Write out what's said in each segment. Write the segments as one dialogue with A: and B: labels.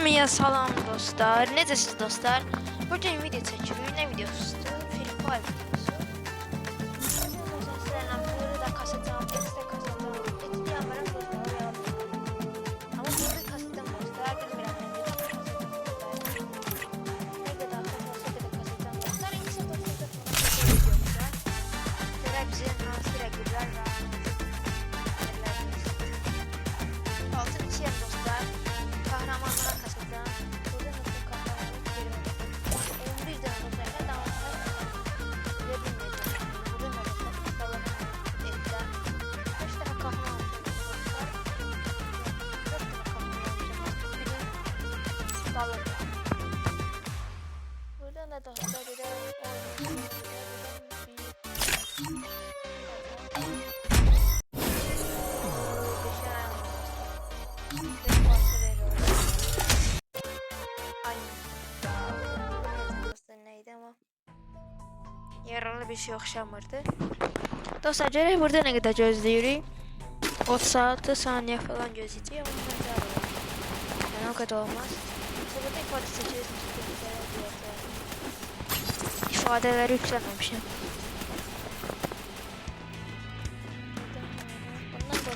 A: Hamıya salam dostlar. Necəsiz dostlar? Bugün video çəkirik. Nə videosudur? Free Fire videosu. Bugün sizlərlə burada kasacağım, ekstra kasacağım. Heç yamarım dostlar. Amma burada kasacağım dostlar. Bilmirəm nə qədər kasacağım. Ne qədər kasacağım dostlar. İnşallah dostlar videomuzda. Görə bizim hansı rəqiblər var? Altın içiyəm dostlar. Kahramanlara kasacağım. Burada nasıl kahramanlık girmedi. 11 tane dostlar. Daha sonra bilmeyeceğim. Bugün de dostlar kasalarına edeceğim. 5 tane kahraman dostlar. 4 tane kahraman olacak. Biri dalacak. Burada da dostlar bir de yaralı bir şey oxşamırdı. Dostlar görək burada nə qədər gözləyirik. 36 saniyə falan gözləyəcək amma məncə alalım. Yəni o qədər olmaz. Burada ifadə seçirsiniz. İfadələri yükləməmişəm. Bundan da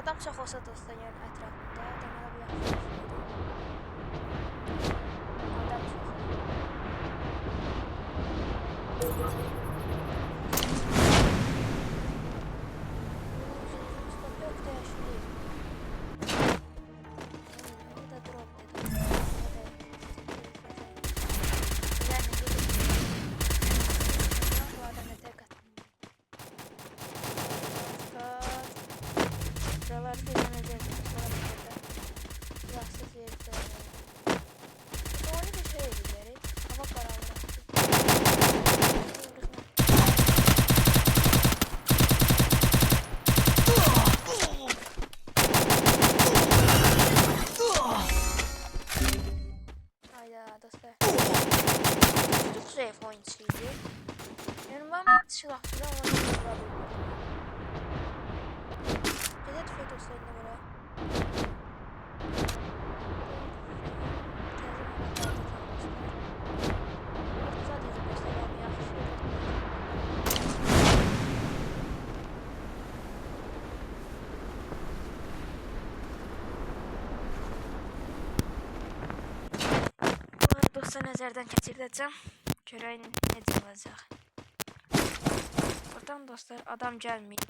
A: adam çox olsa dostlar, yəni ətrafında deməli bu yaxşı şeydir. Adam çox. Yok da yaşlıyım. Bu da drop dedi. Bu adam ne tek attı. Buralar kullanacağız. Silahsız yerde. Doğru bir şey giderik. Hava kararlı. Hayda dostlar. Çok zayıf oyuncuydu. Yani ben silahçıdan ona vurabilirim. Bir de tüfek dostlarına göre. Dostlar nəzərdən keçirdəcəm. Görək necə olacaq. Buradan dostlar adam gəlməyib.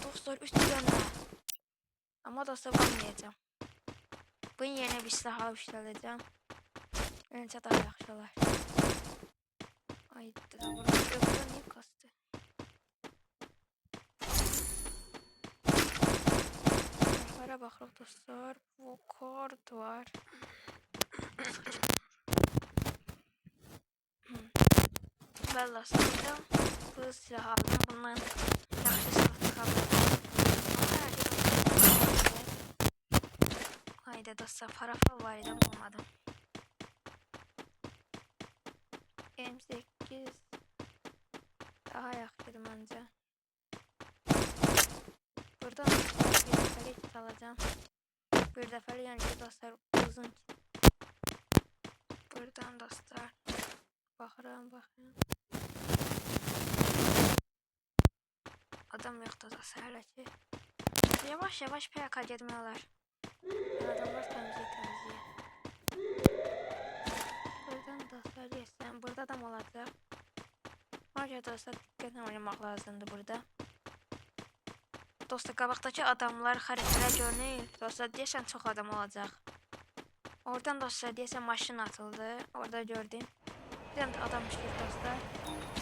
A: Dostlar 3 tane. Ama dostlar bakmayacağım. Bunun yerine bir silah alıp işləyəcəm. Önce daha yaxşı olar. Ay burada öbürü niye kastı? Para baxırıq dostlar. Bu kart var. Ben lastikten bu silah aldım. Bundan yaxşı silah çıxabilirim. Haydi dostlar parafa var idi bulmadım. M8 daha yaxşıdır məncə. Buradan bir dəfəlik kit alacağım. Bir dəfəlik yəni ki dostlar uzun kit. Buradan dostlar baxıram. Adam yoxdur dostlar hələ ki. Yavaş PK getmək olar. Adamlar təmizliyə. Buradan dostlar yesəm. Burada adam olacaq. Ona görə dostlar diqqətlə oynamaq lazımdır burada. Dostlar qabaqdakı adamlar xəritələr görünür. Dostlar deyəsən çox adam olacaq. Oradan dostlar deyəsən maşın atıldı. Orada gördüm. Bir dənə adam işləyir dostlar.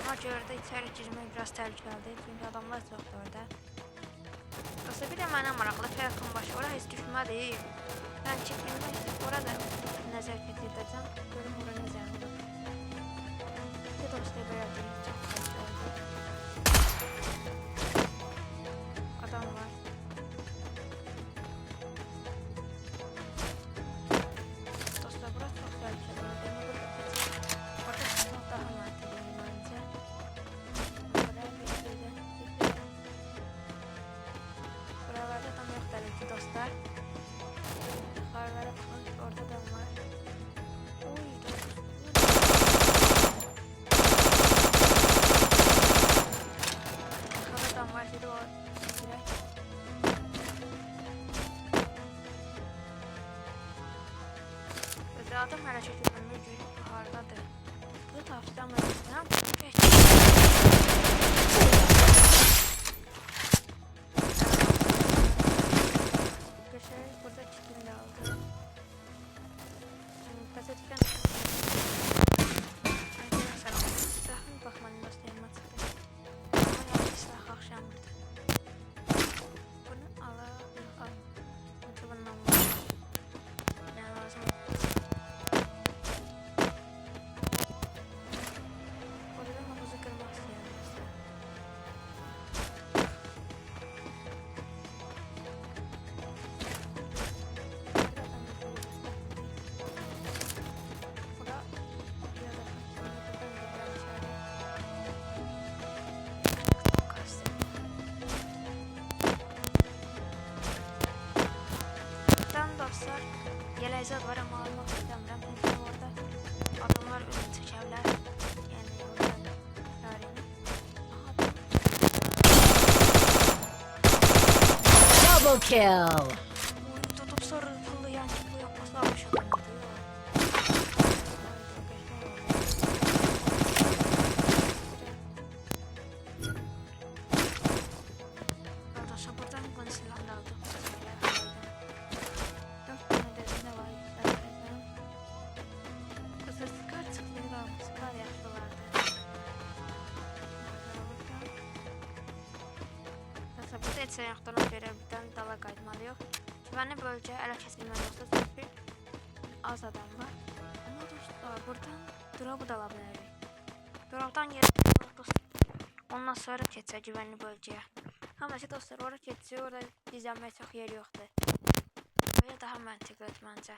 A: Ona görə də içəri girmək biraz təhlükəlidir. Çünki adamlar çoxdur orada. Dostlar bir də mənə maraqlı Falcon başı. Ora heç düşmədi. Ben çekilmek orada nəzər keçirdəcəm. Görüm ora necə olur. Bir dostlar belə deyil. Çox təhlükəlidir. Adam var. Dostlar bura çox təhlükəli. Demək burada keçir. Orada çıxmaq daha məntiqlidir məncə. Buraya bir buralarda adam yox təbii ki dostlar. Yukarılara bakın. Orada adam var. Oy dostlar. Yukarıda adam var. Biri o. Böyle adam hareket etmemi görüp yukarıdadır. Bu tavsiyem var. Geç. Burada çikin de aldı. Gazeteden arkadaşlar silahın bakmanın gösterme çıktı. Ama yanlış silah akşamırdı. Bunu al. Çünkü bundan var. Ne lazım? Burada havuzu kırmak isteyen mesela. Dostlar, yelezat var ama almak istemiyorum. Çünkü orada adamlar ürün çekerler. Yani orada tarihini.
B: Double kill.
A: Oyun tutup sarı pullu yan çıklı yapması almış adam diyor. Arkadaşlar buradan konuşulan aldım. Skar çıktı da skar yaxşılardı. Mesela burada etsən yaxdan o görə birdən dala qayıtmalıyıq. Güvənli bölgə ələ kəsilməli olsa çünki az adam var. Amma dostlar buradan drop'u da ala bilərik. Drop'dan yerə dostlar. Ondan sonra keçsə güvənli bölgəyə. Amma ki dostlar ora keçsə orada gizlənməyə çox yer yoxdur. Böyle daha məntiqlidir məncə.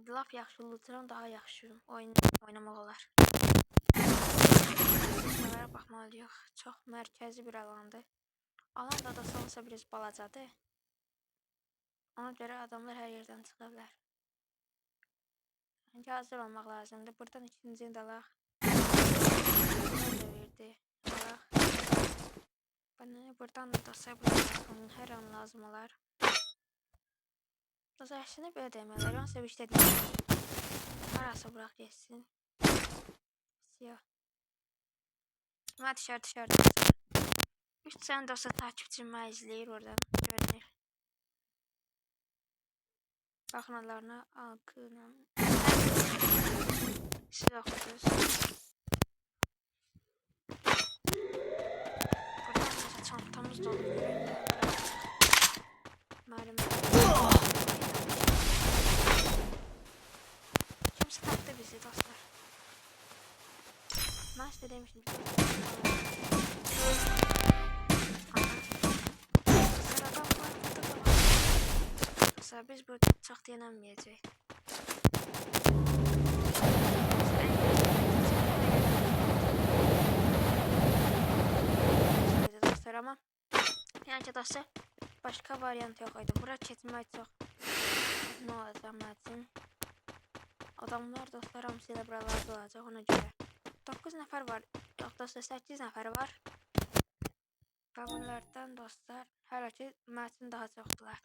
A: Laf yaxşı loot'dan daha yaxşı oynamaq olar. Bunlara baxmalıyıq. Çox mərkəzi bir alandır. Alan da olsa biraz balacadır. Ona görə adamlar hər yerdən çıxa bilər. Yəni hazır olmaq lazımdır. Buradan ikincini də alaq. Verdi. Alaq. Buradan da sabır hər an lazım olar. Əslində belə demələr, onu sevə işlədim. Harası bırak geçsin. Siyah. Mən dışarıda. 3 tane dostlar takipçim izləyir oradan görünür. Baxın onlarına akına. Siz oxudunuz. Buradan çantamız dolu. Kimse taktı bizi dostlar. Ben size demiştim. Dostlar biz burada çok yenemeyeceğiz. Dostlar ama yani dostlar başka varyant yok idi. Bura keçmək çox ne olacaq mənim? Adamlar dostlar hamısıyla buralarda olacaq ona görə. 9 nəfər var. Yox dostlar 8 nəfər var. Və bunlardan dostlar hələ ki mənim daha çoxdular.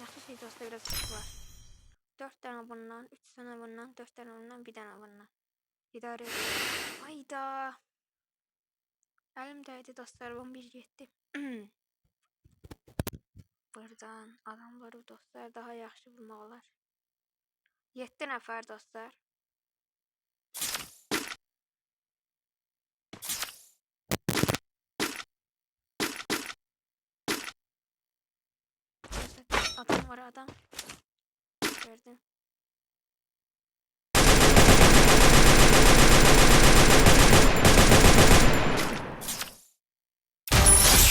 A: Yaxşı şey dostlar biraz çox var. 4 dənə bundan, 3 dənə bundan, 4 dənə bundan, bir dənə bundan. İdare et. Hayda. Elimdeydi dostlar, 11 getdi. Buradan adamları dostlar daha yaxşı bulmaq olar. 7 nəfər dostlar. Adam var, adam. Gördüm.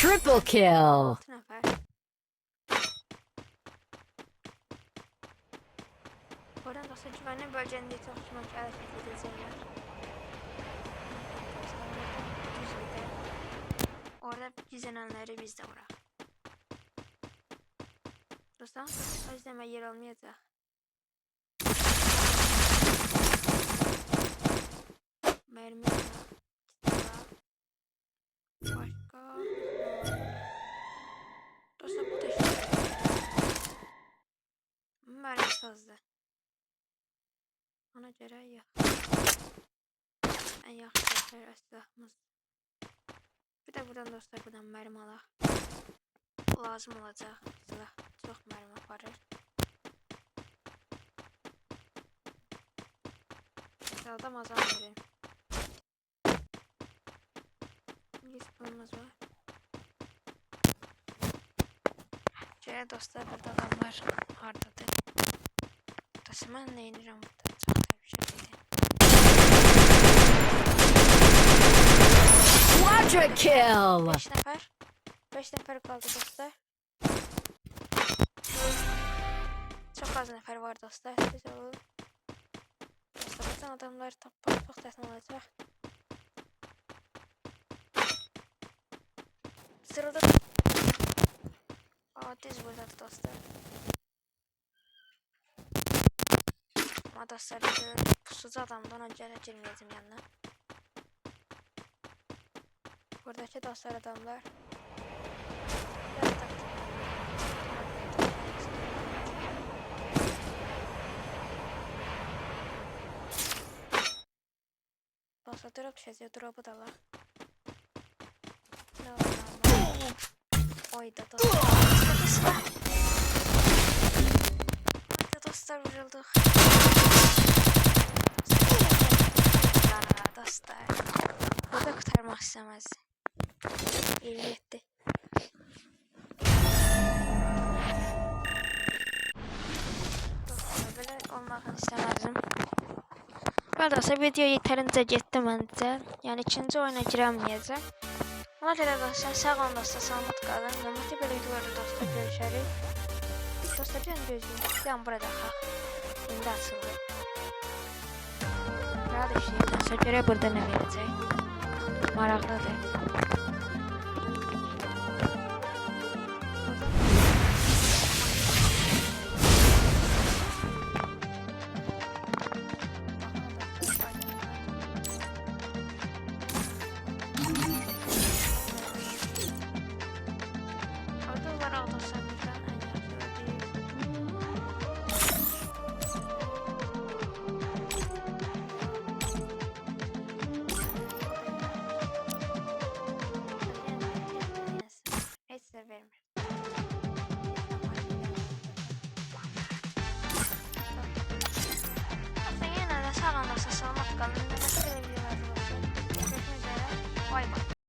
B: Triple kill.
A: 6 nəfər. Buradan dostlar güvenli bölgenin etrafına hərəkət edəcəklər. Orada gizlənənləri biz də vuraq. Dostlar, özləmə yer almayacaq. Mermi başka. Dostlar, bu da şey. Mermi sazdı. Ona göre yok. En yaxşı silahımız. Bir de buradan dostlar, buradan mermi alaq. Lazım olacaq silah. Çox mermi aparır. Adam azam verir. Listumuz var. Şöyle dostlar, burada adamlar hardadır. Dostlar, ben ne inirəm burada? Çox da bir şey dedi.
B: Quadra kill.
A: 5 nəfər. 5 nəfər qaldı dostlar. Çox az nəfər var dostlar. Siz olun. Dostlar, buradan adamlar tapmaq çox çətin olacaq. Sırada düz buradadır dostlar. Ama dostlar, pusucu adamdan önce girmeyeceğim yanına. Buradaki dostlar adamlar. Dostlar, drop düşəcək, drop'u da alaq. Oyda dostlar. Dostlar, vurulduq. Dostlar. Burada kurtarmaq istəməz. 27. Dostlar, belə olmağını istəməzdim. Arkadaşlar, video yetərincə getdi məncə. Yəni ikinci oyuna girəməyəcəm. Ona görə dostlar, sağ olun dostlar, salamat qalın. Növbəti belə videolarda dostlar görüşərik. Dostlar, bir an gözləyim. Bir an burada xalq. İndi açıldı. Daha da işləyim dostlar. Görək burada nə verəcək. Maraqlıdır. Vermir. Yine de sağ olun, salamat kalın. Görüşmek üzere. Bay bay.